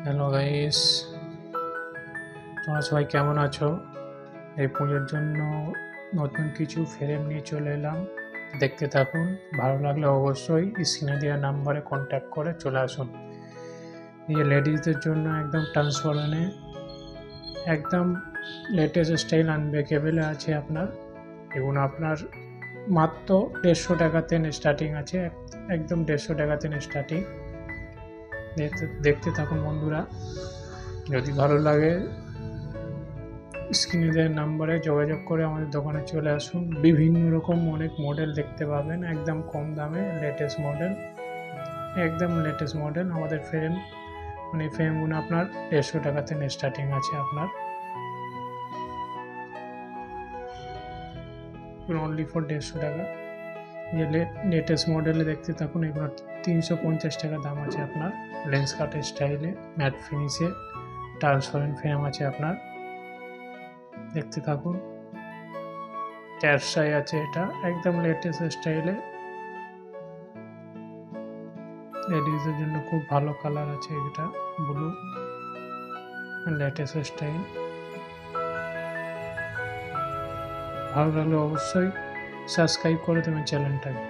Hello guys, তোমরা সবাই কেমন আছো? এই পুজোর জন্য নতুন কিছু ফ্রেম নিয়ে চলে এলাম। দেখতে থাকুন, ভালো লাগলে অবশ্যই স্ক্রিনে দেওয়া নাম্বারে কন্ট্যাক্ট করে চলে আসুন। এই যে লেডিসদের জন্য একদম ট্রান্সপারেন্টে একদম লেটেস্ট স্টাইল আনব্রেকেবলে আছে আপনার। এগুলো আপনার মাত্র 150 টাকাতে স্টার্টিং আছে, একদম 150 টাকাতে স্টার্টিং। দেখতে থাকুন বন্ধুরা, যদি ভালো লাগে স্ক্রিনে দেওয়া নাম্বারে যোগাযোগ করে আমাদের দোকানে চলে আসুন। বিভিন্ন রকম অনেক মডেল দেখতে পাবেন একদম কম দামে, লেটেস্ট মডেল আমাদের ফ্রেম। মানে ফ্রেমগুলো আপনার 150 টাকাতে স্টার্টিং আছে আপনার, অনলি ফর 150 টাকা। যে লেটেস্ট মডেলে দেখতে থাকুন, এগুলো 350 টাকা দাম আছে আপনার। লেন্স কাটের স্টাইলে ম্যাট ফিনিশে ট্রান্সপারেন্ট ফ্রেম আছে আপনার, দেখতে থাকুন। ট্যারসাই আছে, এটা একদম লেটেস্ট স্টাইলে লেডিসদের জন্য খুব ভালো কালার আছে, এটা ব্লু লেটেস্ট স্টাইল। ভালো লাগলে অবশ্যই সাবস্ক্রাইব করে দেবেন চ্যানেলটাকে।